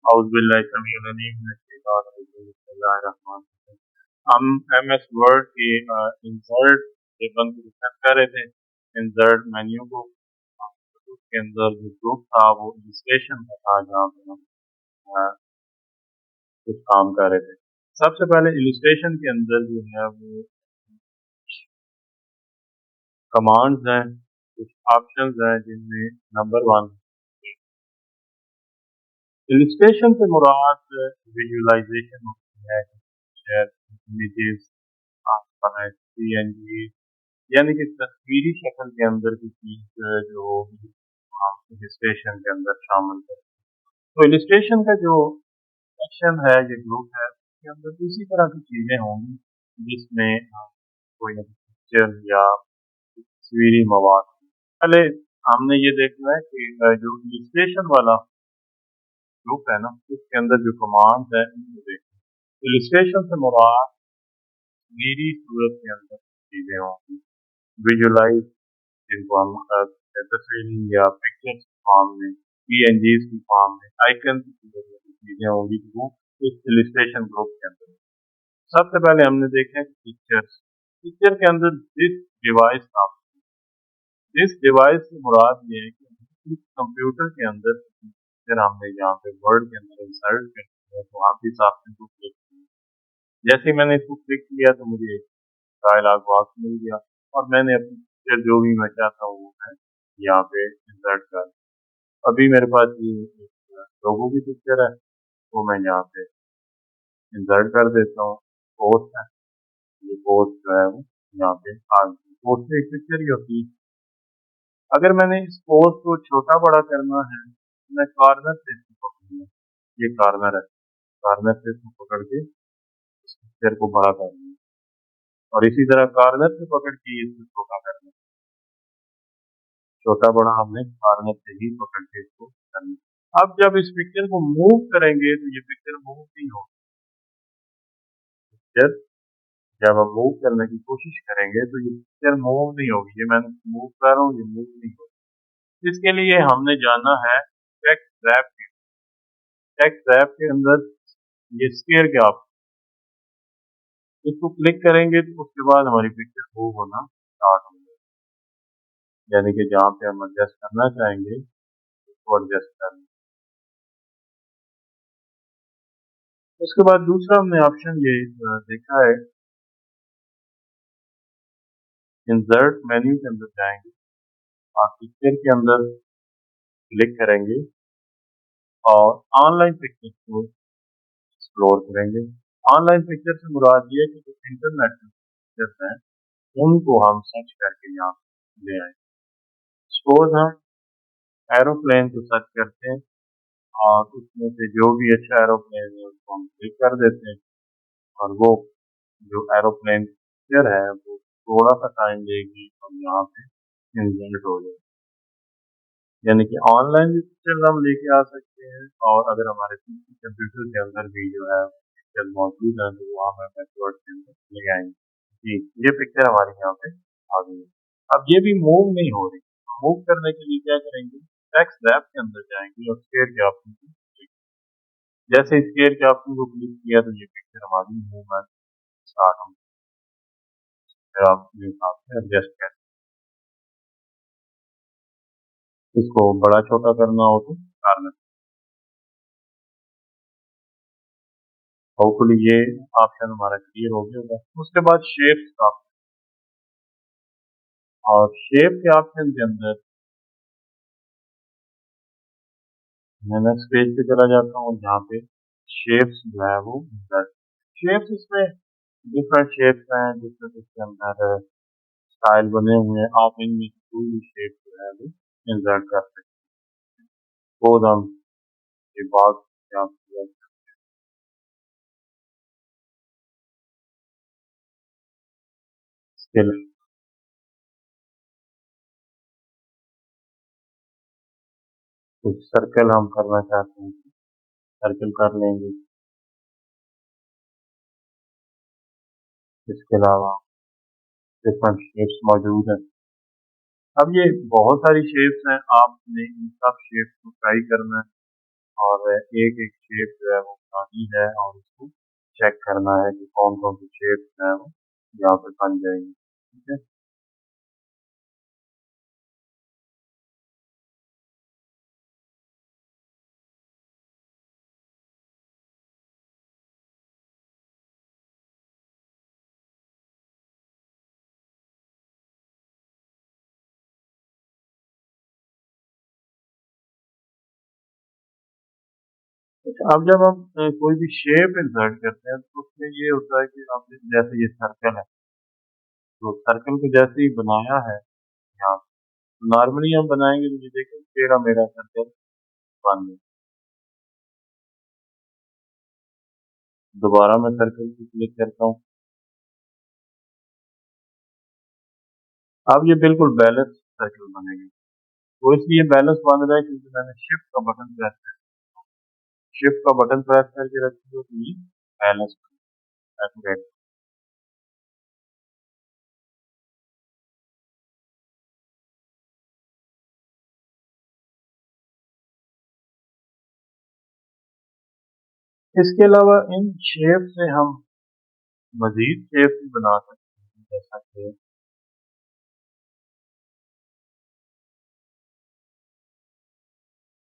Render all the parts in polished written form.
बिस्मिल्लाहिर्रहमानिर्रहीम। हम MS word के इंसर्ट बटन को डिस्कस कर रहे थे। इंसर्ट मेन्यू को उसके अंदर जो ग्रुप था वो इलस्ट्रेशन का था, जहाँ पे हम अ, कुछ काम कर रहे थे। सबसे पहले इलस्ट्रेशन के अंदर जो है वो कमांड्स हैं, कुछ ऑप्शंस हैं, जिनमें नंबर 1 इलस्ट्रेशन से मुराद विजुअलाइजेशन होती है। शेयर इमेजेस, PNG, यानी कि तस्वीरी शक्ल के अंदर की चीज जो इलस्ट्रेशन के अंदर शामिल है। तो इलस्ट्रेशन का जो सेक्शन है, ये ग्रुप है, उसके अंदर इसी तरह की चीजें होंगी, जिसमें कोई पिक्चर या तस्वीरी मवाद। पहले हमने ये देखना है कि जो इलस्ट्रेशन वाला ग्रुप है ना, उसके अंदर जो कमांड है उनको देखना। इलस्ट्रेशन से मुराद तस्वीरी सूरत के अंदर चीजें होंगी, विजुअलाइज, जिनको हम तस्वीरी या पिक्चर्स फॉर्म में, PNGs की फॉर्म में, आइकन की चीजें होंगी, वो इस इलस्ट्रेशन ग्रुप के अंदर। सबसे पहले हमने देखा है पिक्चर्स। पिक्चर के अंदर दिस डिवाइस था। दिस डिवाइस से मुराद ये है कि कंप्यूटर के अंदर पिक्चर हमने यहाँ पे वर्ड के अंदर इंसर्ट करनी है, तो आप इस ऑप्शन को क्लिक किया। जैसे ही मैंने इसको क्लिक किया तो मुझे एक डायलॉग बॉक्स मिल गया और मैंने अपनी पिक्चर जो भी मैं चाहता हूँ वो मैं यहाँ पे इंसर्ट कर। अभी मेरे पास ये लोगों की पिक्चर है, तो मैं यहाँ पे इंसर्ट कर देता हूँ। पोस्ट है, ये पोस्ट जो है वो यहाँ पे आ गई। पोस्ट में एक पिक्चर ही होती है। अगर मैंने इस पोस्ट को छोटा बड़ा करना है, मैं कॉर्नर से इसको पकड़ूंगा। ये कॉर्नर है, कॉर्नर से इसको पकड़ के इस पिक्चर को बड़ा करना, और इसी तरह कॉर्नर से पकड़ के इसको छोटा करना। छोटा बड़ा हमने कॉर्नर से ही पकड़ के इसको करना। अब जब इस पिक्चर को मूव करेंगे तो ये पिक्चर मूव नहीं होगी। पिक्चर जब हम मूव करने की कोशिश करेंगे तो ये पिक्चर मूव नहीं होगी। ये मैं मूव कर रहा हूँ, ये मूव नहीं होगी। इसके लिए हमने जाना है टेक्स्ट रैप के। टेक्स्ट रैप के अंदर ये स्केयर के ऑप्शन, इसको क्लिक करेंगे तो उसके बाद हमारी पिक्चर मूव होना स्टार्ट हो जाएगी। यानी कि जहाँ पे हम एडजस्ट करना चाहेंगे उसको एडजस्ट करना। उसके बाद दूसरा हमने ऑप्शन ये देखा है, इंसर्ट मेन्यू के अंदर जाएंगे और पिक्चर के अंदर क्लिक करेंगे और ऑनलाइन पिक्चर को एक्सप्लोर करेंगे। ऑनलाइन पिक्चर से मुराद ये है कि जो इंटरनेट पिक्चर्स हैं उनको हम सर्च करके यहाँ ले आए। सपोज हम एरोप्लेन को सर्च करते हैं और उसमें से जो भी अच्छा एरोप्लेन है उसको हम क्लिक कर देते हैं, और वो जो एरोप्लेन पिक्चर है वो थोड़ा सा टाइम लेगी और यहाँ पे इंसर्ट हो जाए। यानी कि ऑनलाइन भी पिक्चर हम लेके आ सकते हैं, और अगर हमारे कंप्यूटर के अंदर भी जो है पिक्चर मौजूद है तो वो हम वर्ड के अंदर ले आएंगे। जी, ये पिक्चर हमारे यहाँ पे आ गई है। अब ये भी मूव नहीं हो रही। मूव करने के लिए क्या करेंगे, टेक्स्ट रैप के अंदर जाएंगे और स्केयर के ऑप्शन को क्लिक। जैसे स्केयर के ऑप्शन को क्लिक किया तो ये पिक्चर हमारी मूवमेंट स्टार्ट हो। फिर आप अपने हिसाब से एडजस्ट करें। इसको बड़ा छोटा करना हो तो करना। होपफुली ये ऑप्शन हमारा क्लियर हो गया होगा। उसके बाद शेप्स का, और शेप के ऑप्शन के अंदर मैं नेक्स्ट पेज पे चला जाता हूँ, जहाँ पे शेप्स जो है वो शेप्स, इसमें डिफरेंट शेप्स हैं जिसमें इसके अंदर स्टाइल बने हुए हैं। आप इनमें से कोई भी शेप जो है वो इंसर्ट कर सकते हैं। खुद हम ये बात स्किल कुछ सर्कल हम करना चाहते हैं, सर्कल कर लेंगे। इसके अलावा डिफरेंट शेप्स मौजूद हैं। अब ये बहुत सारी शेप्स हैं, आपने इन सब शेप्स को ट्राई करना है। और एक एक शेप जो है वो बनानी है और उसको चेक करना है कि कौन कौन सी शेप जो है वो यहाँ पे बन जाएगी। ठीक है, अब जब हम कोई भी शेप इंसर्ट करते हैं तो उसमें ये होता है कि आपने जैसे ये सर्कल है, तो सर्कल को जैसे ही बनाया है यहाँ, नॉर्मली हम बनाएंगे तो ये देखिए टेढ़ा मेढ़ा सर्कल बन गया। दोबारा मैं सर्कल को क्लिक करता हूँ, अब ये बिल्कुल बैलेंस सर्कल बनेगा। तो इसलिए बैलेंस बन रहा है क्योंकि मैंने शिफ्ट का बटन प्रेस किया, शिफ्ट का बटन प्रेस करके रखिए तो ये बैलेंस एक्यूरेट। इसके अलावा इन शेप से हम मजीद शेप भी बना सकते हैं, जैसा कि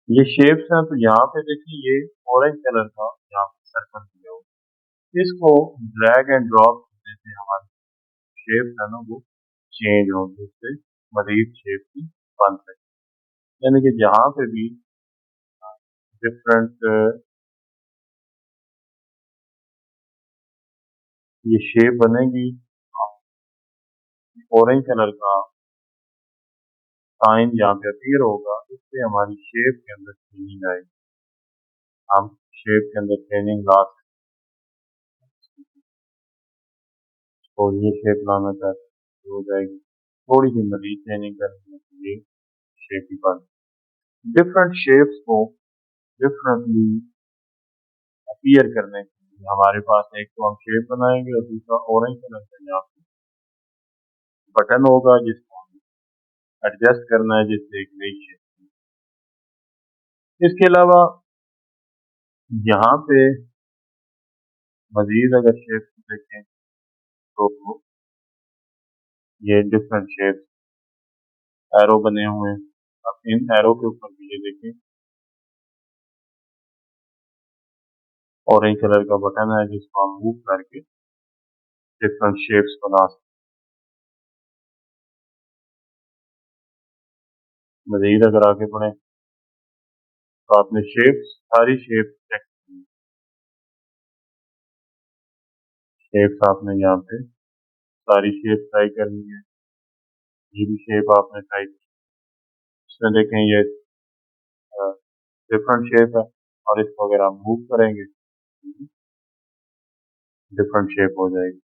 ये शेप्स हैं। तो यहाँ पे देखिए ये ऑरेंज कलर का यहाँ पे सर्कल दिया हुआ, इसको ड्रैग एंड ड्रॉप करने से हमारी शेप है ना वो चेंज होगी, उससे मजीद शेप भी बन सकती है। यानी कि जहाँ पे भी डिफरेंट ये शेप बनेगी, ऑरेंज कलर का साइन यहाँ पे अपीयर होगा, इससे हमारी शेप के अंदर चेंजिंग आएगी, हम शेप के अंदर चेंजिंग ला सकते हैं। और ये शेप लाना चाहते हैं तो हो जाएगी, थोड़ी सी मजीद चेंजिंग करने के लिए शेप ही बन। डिफरेंट शेप्स को डिफरेंटली अपीयर करने के लिए हमारे पास एक तो हम शेप बनाएंगे और दूसरा ऑरेंज कलर का यहाँ पे बटन होगा जिसको एडजस्ट करना है जिससे एक नई शेप। इसके अलावा यहाँ पे मजीद अगर शेप देखें तो ये डिफरेंट शेप एरो बने हुए हैं। अब इन एरो के ऊपर भी ये देखें ऑरेंज कलर का बटन है जिसको हम मूव करके डिफरेंट शेप्स बना सकते हैं। मजीद अगर आगे बढ़े तो आपने शेप्स सारी शेप चेक, शेप्स आपने यहाँ पे सारी शेप ट्राई करनी है। ये भी शेप आपने ट्राई की, इसमें देखें ये डिफरेंट शेप है और इसको अगर आप मूव करेंगे डिफरेंट शेप हो जाएगी।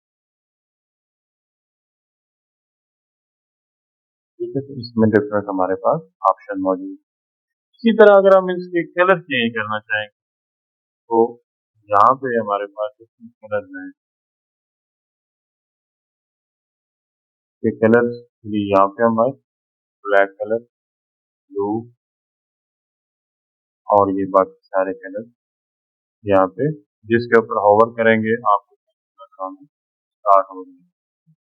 ठीक है, तो इसमें डिफरेंट हमारे पास ऑप्शन मौजूद है। इसी तरह अगर हम इसके कलर चेंज करना चाहें तो यहाँ पे हमारे पास डिफरेंट कलर हैं। ये कलर यहाँ पे हमारे ब्लैक कलर, ब्लू और ये बाकी सारे कलर यहाँ पे जिसके ऊपर होवर करेंगे आपको काम स्टार्ट हो जाएगा।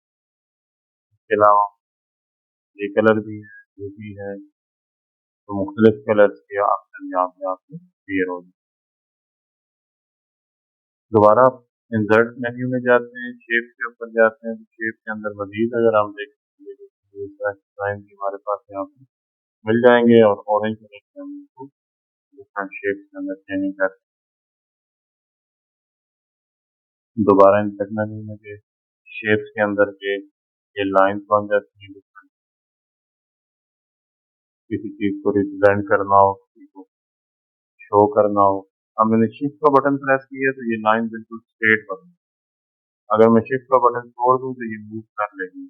इसके अलावा ये कलर भी है, ये भी है, तो मुख्तलिफ कलर्स के ऑप्शन यहाँ पे आपको क्लियर हो जाए। दोबारा आप इंसर्ट मेन्यू में जाते हैं, शेप के ऊपर जाते हैं, तो शेप के अंदर मजीद अगर हम देखेंगे तो डिजाइन भी हमारे पास यहाँ पे मिल जाएंगे और ऑरेंज कलर के हम इसको डिफरेंट शेप के अंदर चेंजिंग कर। दोबारा इंसर्ट मेन्यू में गए, शेप्स के अंदर के ये लाइंस बन जाती हैं, किसी चीज को रिप्रेजेंट करना हो, किसी को शो करना हो। अब मैंने शिफ्ट का बटन प्रेस किया तो ये लाइन बिल्कुल स्ट्रेट बन गई। अगर मैं शिफ्ट का बटन छोड़ दूं तो ये मूव कर लेगी।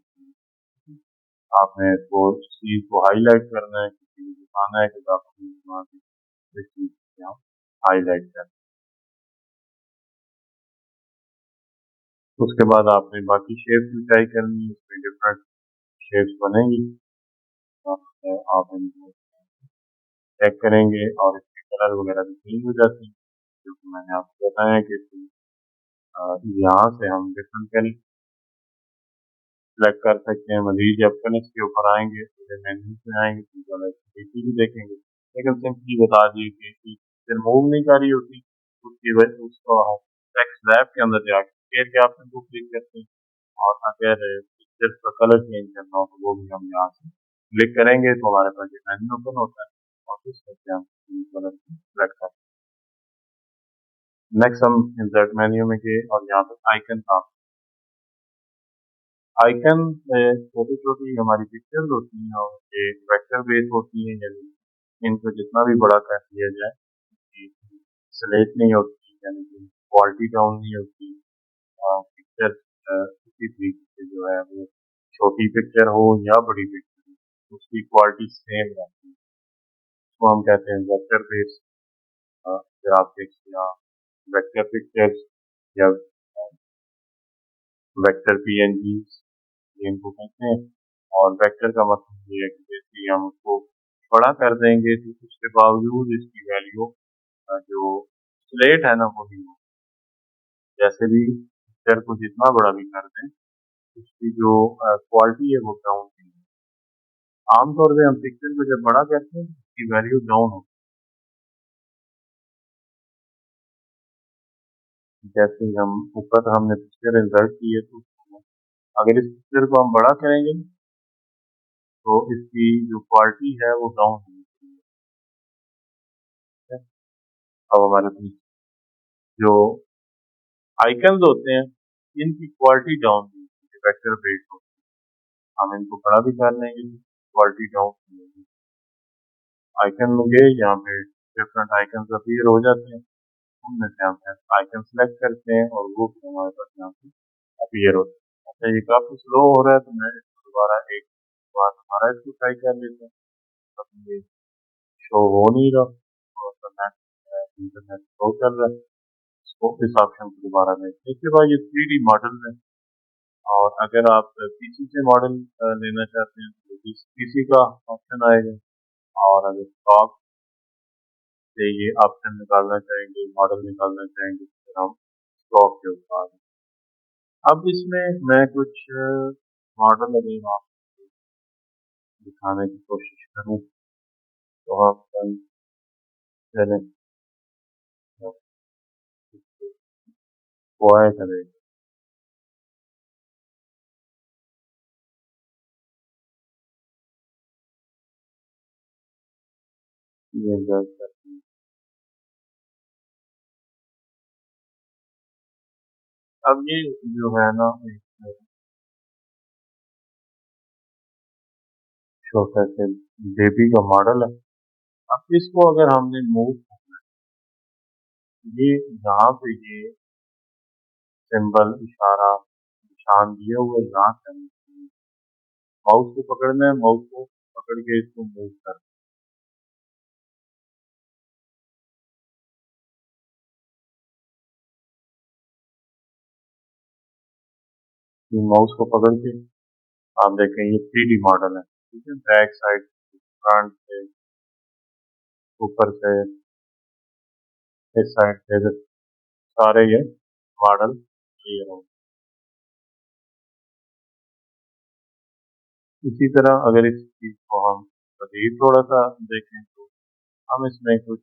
आपने इसको चीज को हाईलाइट करना है, किसी को दिखाना है कि आपको इस चीज को यहाँ हाईलाइट करना है। उसके बाद आपने बाकी शेप्स भी ट्राई करनी है, उसमें डिफरेंट शेप्स बनेंगी। आप इनको चेक करेंगे और कलर वगैरह भी चेंज हो जाते हैं, जो कि मैंने आपको बताया कि यहाँ से हम डिफरेंट कलर सेलेक्ट कर सकते हैं। मजीद जब कलर्स के ऊपर आएंगे तो मेन्यू में आएंगे तो कलर भी देखेंगे, लेकिन सिंपली बता दिए कि पिक्चर मूव नहीं कर रही होती, उसकी वजह उसको हम टेक्स्ट लैब के अंदर जाके शेयर के ऑप्शन को क्लिक करते हैं, और अगर पिक्चर का कलर चेंज करना हो तो वो भी हम यहाँ से क्लिक करेंगे तो हमारे पास ये मेन्यू ओपन होता है, और इस तरह से हम कलर को सेलेक्ट करते हैं। नेक्स्ट हम इंसर्ट मेन्यू में गए और यहाँ पर आइकन था। आइकन छोटी छोटी हमारी पिक्चर्स होती हैं और ये वेक्टर बेस होती हैं, यानी इनको जितना भी बड़ा कर दिया जाए सिलेक्ट नहीं होती, यानी कि क्वालिटी डाउन नहीं होती। पिक्चर उसी तरीके से जो है वो छोटी पिक्चर हो या बड़ी पिक्चर हो उसकी क्वालिटी सेम रहती है। उसको हम कहते हैं वेक्टर बेस ग्राफिक्स या वेक्टर पिक्चर्स या वेक्टर पीएनजी इनको कहते हैं। और वेक्टर का मतलब ये है कि जैसे हम उसको बड़ा कर देंगे तो उसके बावजूद इसकी वैल्यू जो स्लेट है ना वो नहीं हो, जैसे भी पिक्चर को जितना बड़ा भी कर दें उसकी जो क्वालिटी है वो डाउन नहीं है। आमतौर पे हम पिक्चर को जब बड़ा करते हैं उसकी वैल्यू डाउन होती है। जैसे हम ऊपर हमने पिक्चर इंसर्ट की है तो अगर इस पिक्चर को हम बड़ा करेंगे तो इसकी जो क्वालिटी है वो डाउन होगी। अब हमारे पास जो आइकन्स होते हैं इनकी क्वालिटी डाउन होगी, वेक्टर बेस्ड होती है। हम इनको बड़ा भी कर लेंगे क्वालिटी डाउन होगी। आइकन में गए, यहाँ पे डिफरेंट आइकन अपीयर हो जाते हैं, उनमें से हम आइकन सेलेक्ट करते हैं और वो फिर हमारे पास यहाँ पे अपीयर होते हैं। अच्छा, ये काफी स्लो हो रहा है तो मैं इसको दोबारा एक बार दोबारा इसको ट्राई कर लेता हूँ। अब ये शो हो नहीं रहा और इंटरनेट स्लो चल रहा है। इसको इस ऑप्शन को दोबारा देखें। इसके बाद ये 3D मॉडल है, और अगर आप पीसी से मॉडल लेना चाहते हैं तो पीसी का ऑप्शन आएगा, और अगर स्टॉक से ये ऑप्शन निकालना चाहेंगे, मॉडल निकालना चाहेंगे, तो फिर हम स्टॉक के ऊपर आ जाएंगे। अब इसमें मैं कुछ मॉडल अगर आपको दिखाने की कोशिश करूँ तो आप चलें वो आया करें। ये अब ये जो है ना एक छोटा से बेबी का मॉडल है। अब इसको अगर हमने मूव, ये यहाँ पे ये सिंबल इशारा निशान दिए हुए यहाँ से माउस को पकड़ना है, माउस को पकड़ के इसको मूव कर, माउस को पकड़ के आप देखें ये 3D मॉडल है। ठीक है, बैक साइड फ्रंट से ऊपर से इस साइड से सारे ये मॉडल क्लियर हो। इसी तरह अगर इस चीज को हम मजीद थोड़ा सा देखें तो हम इसमें कुछ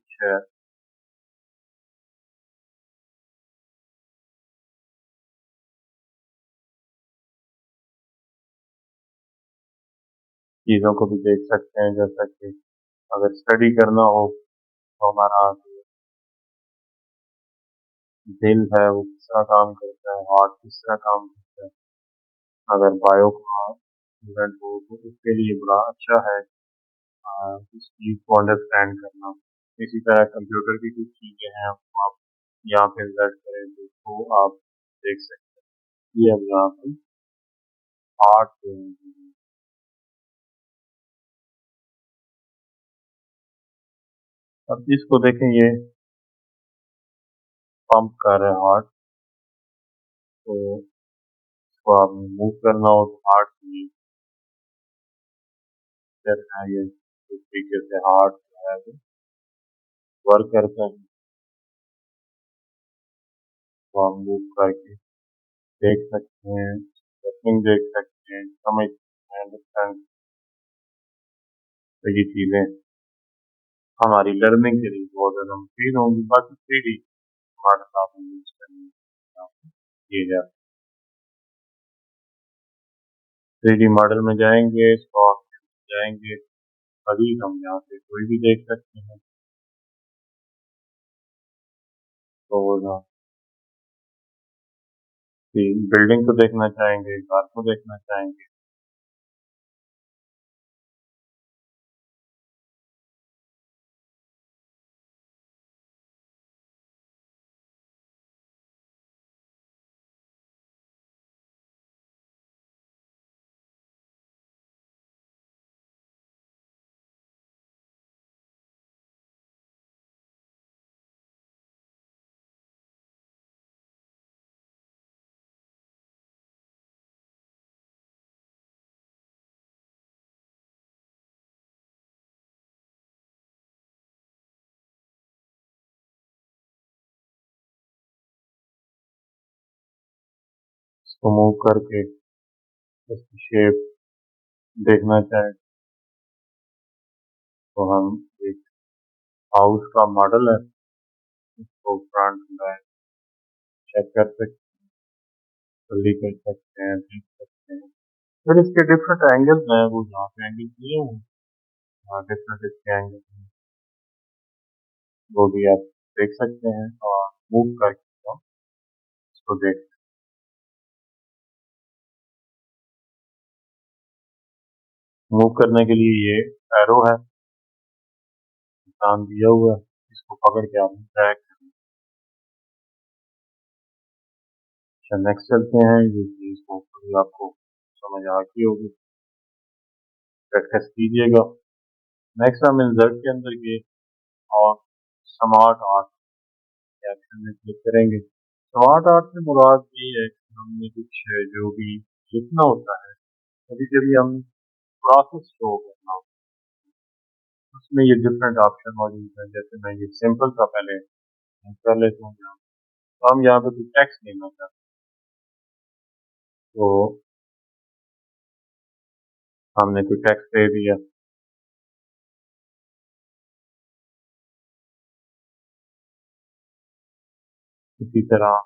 चीजों को भी देख सकते हैं, जैसा कि अगर स्टडी करना हो तो हमारा दिल है वो किस तरह काम करता है, हार्ट किस तरह काम करता है। अगर बायो का स्टूडेंट हो तो उसके लिए बड़ा अच्छा है इस चीज को अंडरस्टैंड करना। इसी तरह कंप्यूटर की कुछ चीजें हैं वो आप यहाँ पे सर्च करें तो उसको आप देख सकते हैं। ये अब यहाँ पे हार्ट जो है, अब इसको देखें ये पंप कर रहा है हार्ट, तो इसको आपने मूव करना हो तो हार्ट में है ये इस तरीके से हार्ट जो है वर्क करता है तो हम मूव करके देख सकते हैं, वर्किंग देख सकते हैं, समझ सकते हैं, अंडरस्टैंड। तो ये चीज़ें हमारी लर्निंग के लिए बहुत ज़्यादा मुफीद होंगी। बाकी 3D मॉडल आप यूज़ करने ये जा 3D मॉडल में जाएंगे, स्टॉक जाएंगे, अभी हम यहाँ पे कोई भी देख सकते हैं। तो यहाँ बिल्डिंग को देखना चाहेंगे, कार को देखना चाहेंगे, इसको मूव करके इसकी शेप देखना चाहें तो हम एक हाउस का मॉडल है, इसको फ्रंट बैक चेक कर सकते हैं, कर सकते हैं, देख सकते हैं। फिर इसके डिफरेंट एंगल्स हैं, वो यहाँ पे एंगल दिए हुए हैं, यहाँ डिफरेंट इसके एंगल हैं, वो भी आप देख सकते हैं और मूव करके हम इसको देख। मूव करने के लिए ये एरो है, निशान दिया हुआ है, इसको पकड़ के आप ड्रैग करें। अच्छा, नेक्स्ट चलते हैं, ये चीज होपफुली आपको समझ आ गई होगी, प्रैक्टिस कीजिएगा। नेक्स्ट हम इंसर्ट के अंदर गए और स्मार्ट आर्ट के ऑप्शन में क्लिक करेंगे। स्मार्ट आर्ट से मुराद ये है कि हमने कुछ जो भी लिखना होता है, कभी कभी हम प्रोसेस शो करना होता है, उसमें ये डिफरेंट ऑप्शन मौजूद है। जैसे मैं ये सिंपल सा पहले कर लेता हूँ यहाँ, तो हम यहाँ पे कुछ टेक्स्ट लेना चाहते हैं, तो हमने कोई टेक्स्ट दे दिया। इसी तरह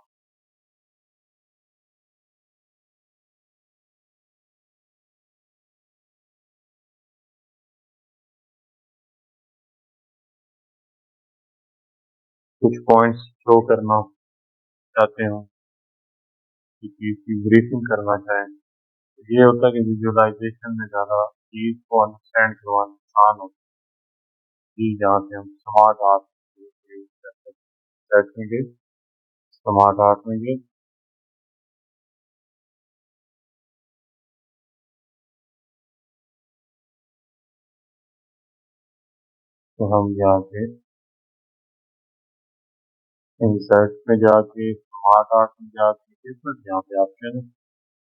कुछ पॉइंट्स शो करना चाहते हो, किसी की ब्रीफिंग करना चाहें, तो ये होता है कि विजुअलाइजेशन में ज़्यादा चीज़ को अंडरस्टैंड करवाना आसान होता है, जहाँ से हम स्मार्ट आर्ट यूज करते हैं। सर्च में गए, स्मार्ट आर्ट में गए, तो हम यहाँ पे इंसर्ट में जाके स्मार्ट आर्ट में जाके फिर यहाँ पे ऑप्शन है,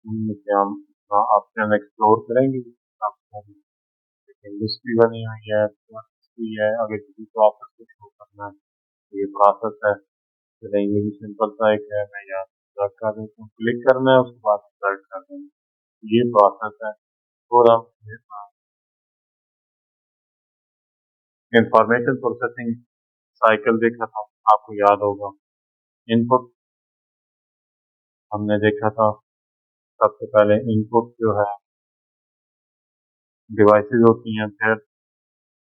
उनमें से हम ऑप्शन एक्सप्लोर करेंगे। आपको इंडस्ट्री बनी हुई है, भी है, अगर किसी प्रोसेस को शो करना है तो ये प्रोसेस है। तो ये भी सिंपल सा एक है, मैं यहाँ सर्च कर देता हूँ, क्लिक करना है, उसके बाद सर्च कर देंगे, ये प्रोसेस है। और हम इंफॉर्मेशन प्रोसेसिंग साइकिल देखा था, आपको याद होगा। इनपुट हमने देखा था, सबसे पहले इनपुट जो है डिवाइसेस होती हैं, फिर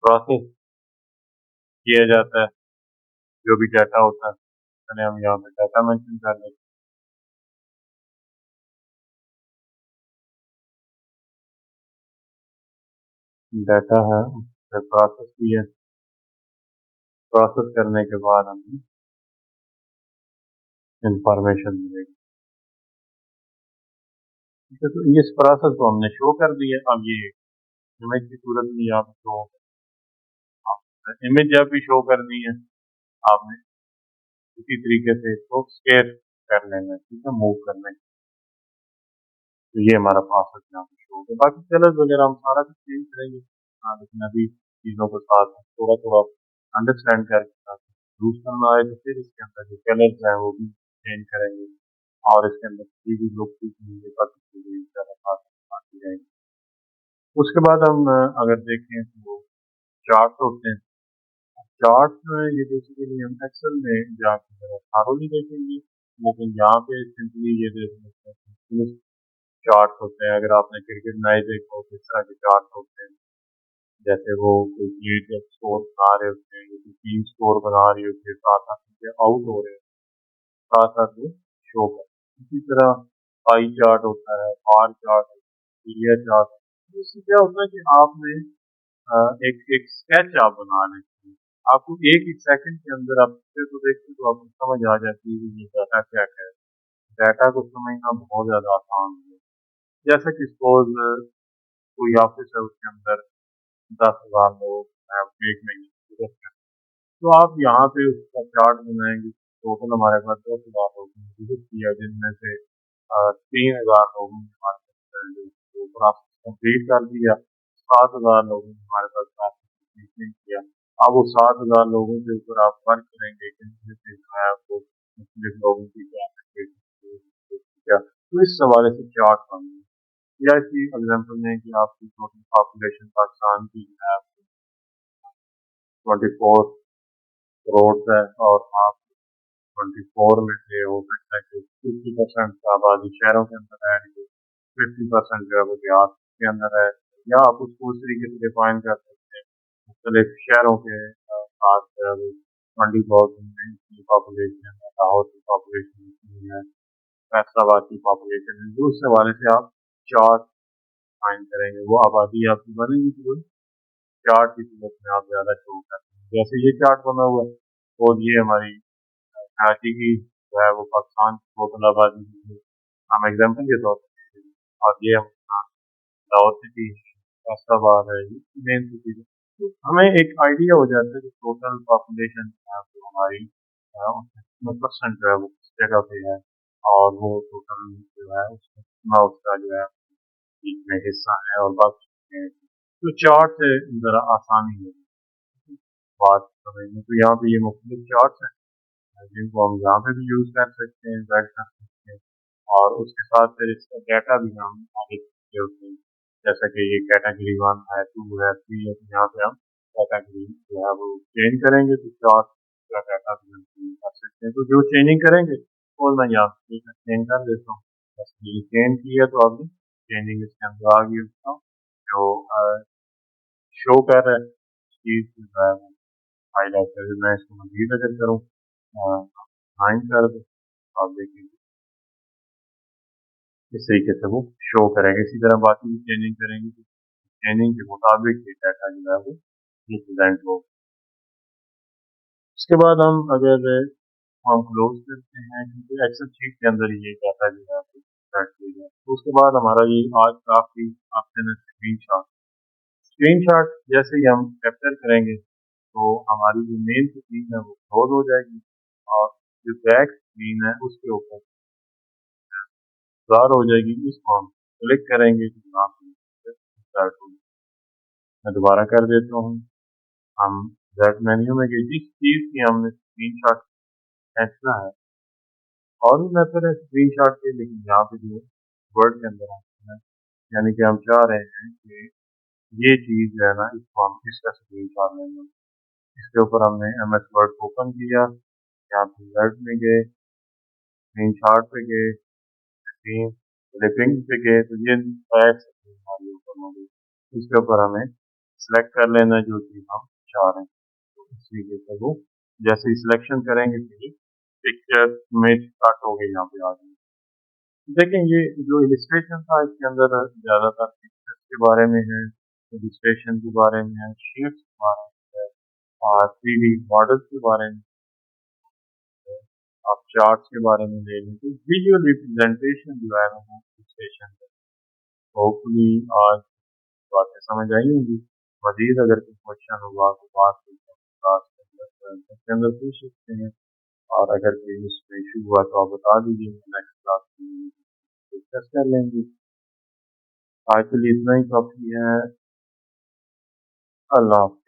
प्रोसेस किया जाता है जो भी डाटा होता है। पहले हम यहाँ पे डाटा मेंशन कर लेते हैं, डाटा है, फिर प्रोसेस भी है, प्रोसेस करने के बाद हमें इंफॉर्मेशन मिलेगी। ठीक है, तो इस प्रोसेस को हमने शो कर दिया। अब ये इमेज की सूरत में आप शो, इमेज जब भी शो करनी है आपने इसी तरीके से इसको स्केल कर लेना है, ठीक है, मूव करने। तो ये हमारा प्रोसेस यहाँ पे शो होगा। बाकी कलर्स वगैरह हम सारा कुछ चेंज करेंगे, हाँ, लेकिन अभी चीज़ों के साथ थोड़ा थोड़ा अंडरस्टैंड करके यूज करना आए तो फिर इसके अंदर जो कलर्स हैं वो भी चेंज करेंगे और इसके अंदर थ्री डी लुक भी चेंज आती रहेगी। उसके बाद हम अगर देखें तो चार्ट होते हैं। चार्ट जो है ये बेसिकली हम एक्सेल में जाकर थारोली देखेंगे, लेकिन यहाँ पे सिंपली ये देख सकते हैं चार्ट होते हैं। अगर आपने क्रिकेट मैच देखा हो तो इस तरह के चार्ट होते हैं, जैसे वो कोई लीड या स्कोर बना रहे होते हैं, कोई टीम स्कोर बना रही होती है, साथ साथ उनके आउट हो रहे हैं, साथ साथ वो शो कर। इसी तरह पाई चार्ट होता है, बार चार्ट, पीरियड चार्ट। इससे क्या होता है कि आपने एक एक स्केच आप बना लेते हैं। आपको एक एक सेकंड के अंदर आप पिक्चर को देखते हो तो आपको समझ आ जाती है कि ये डाटा क्या है। डाटा को समझना बहुत ज्यादा आसान है। जैसे कि सपोज कोई ऑफिस है, उसके अंदर 10,000 लोग हैं, एक महीने में, तो आप यहाँ पे उसका चार्ट बनाएंगे। टोटल हमारे पास 10,000 लोग विजिट किया, जिनमें से 3,000 लोगों ने हमारे पास प्रोसेस कंप्लीट कर दिया, 7,000 लोगों ने हमारे पास प्रोसेस कंप्लीट नहीं किया। अब वो 7,000 लोगों के ऊपर आप वर्क करेंगे कि इनमें से जो है आपको मुख्तलिफ लोगों की क्या क्या, तो इस हवाले से चार्ट बनेंगे। या इसी एग्जाम्पल में कि आपकी टोटल पॉपुलेशन पाकिस्तान की है 24 करोड़ है, और आप 24 में से हो सकता है कि 50% आबादी शहरों के अंदर है, 50% जो है वो देहात के अंदर है। या आप उसको उस तरीके से डिफाइन कर सकते हैं, मुख्तलिफ शहरों के साथ जो है वो 20,000 की पॉपुलेशन है, लाहौर की पॉपुलेशन है, फैसलाबाद की पॉपुलेशन है, जो उस हवाले से आप चार्ट फाइन करेंगे। वो आबादी आपकी बनेगी तो चार्ट की सूरत में आप ज़्यादा शो करते हैं। जैसे ये चार्ट बना हुआ है और ये हमारी कराची की जो है वो पाकिस्तान की टोटल आबादी की हम एग्जाम्पल के तौर पर, और ये हम लाहौर सिटी फैसलाबाद है, ये मेन सिटी है। तो हमें एक आइडिया हो जाता है कि टोटल पॉपुलेशन है तो हमारी उसमें परसेंट जो है वो किस जगह पे है, और वो टोटल जो है उसमें उसका जो है में हिस्सा है और बाकी तो चार्ट से ज़रा आसानी है बात समझने। तो यहाँ पे ये मुख्तलिफ चार्ट्स हैं जिनको हम यहाँ पे भी यूज़ कर सकते हैं, ऐड कर सकते हैं, और उसके साथ फिर इसका डाटा भी हम आगे चीज़ें होते हैं। जैसा कि ये कैटेगरी 1 है, 2 है, 3 है, तो यहाँ पे हम कैटेगरी जो है वो चेंज करेंगे तो चार्ट का डाटा भी हम चेंज कर सकते हैं। तो जो चेंजिंग करेंगे वो मैं यहाँ पे चेंज कर देता हूँ। बस ये चेंज किया तो अभी चेंजिंग इसके अंदर आ गई उसका जो शो कर रहा है चीज़ जो है वो हाईलाइट कर। मैं इसको मजीद अगर करूँ हाइड कर दूँ तो आप देखेंगे इस तरीके से वो शो करेंगे। इसी तरह बाकी भी चेंजिंग करेंगे तो चेंजिंग के मुताबिक ये डाटा जो है वो रिप्रेजेंट हो। उसके बाद हम क्लोज करते हैं क्योंकि एक्सेल शीट के अंदर ये डाटा जो है वो सेट हो गया। तो उसके बाद हमारा ये आज का आखिरी ऑप्शन है स्क्रीन शॉट। स्क्रीन शॉट जैसे ही हम कैप्चर करेंगे तो हमारी जो मेन स्क्रीन है वो क्लोज हो जाएगी, और जो बैक स्क्रीन है उसके ऊपर ज़ाहिर हो जाएगी। इसको हम क्लिक करेंगे तो यहाँ पे स्टार्ट होगी। मैं दोबारा कर देता हूँ। हम जेड मेन्यू में गए, जिस चीज़ की हमने स्क्रीन शॉट खींचना है, और भी मेथड है स्क्रीन शॉट के, लेकिन यहाँ पे जो वर्ड के अंदर आते हैं, यानी कि हम चाह रहे हैं कि ये चीज़ जो है ना इसको हम इसका स्क्रीन शॉट लेंगे। इसके ऊपर हमने MS वर्ड ओपन किया, यहाँ पे वर्ड में गए, स्क्रीन शॉट पे गए, स्क्रीन क्लिपिंग पे गए, तो ये हमारी ऊपर हो गई। इसके ऊपर हमें सिलेक्ट कर लेना है जो चीज़ हम चाह रहे हैं। तो इस तरीके से वो जैसे ही सिलेक्शन करेंगे फिर पिक्चर इमेज स्टार्ट हो गई यहाँ पे आ गई। देखें ये जो इलिस्ट्रेशन था इसके अंदर ज़्यादातर पिक्चर्स के बारे में है, इलिस्ट्रेशन के बारे में है, शेप्स के बारे में है, और 3D मॉडल्स के बारे में है, आप चार्ट्स के बारे में ले लें। तो विजुअल रिप्रेजेंटेशन जो है ना वो इलिस्ट्रेशन है। होपफुली आज बातें समझ आई होंगी। मजीद अगर कोई क्वेश्चन होगा तो बात क्लास के अंदर पूछ सकते हैं, और अगर कोई इसमें इशू हुआ तो आप बता दीजिए, नेक्स्ट क्लास में डिस्कस कर लेंगे। आज के लिए इतना ही काफ़ी है। अल्लाह हाफ़िज़।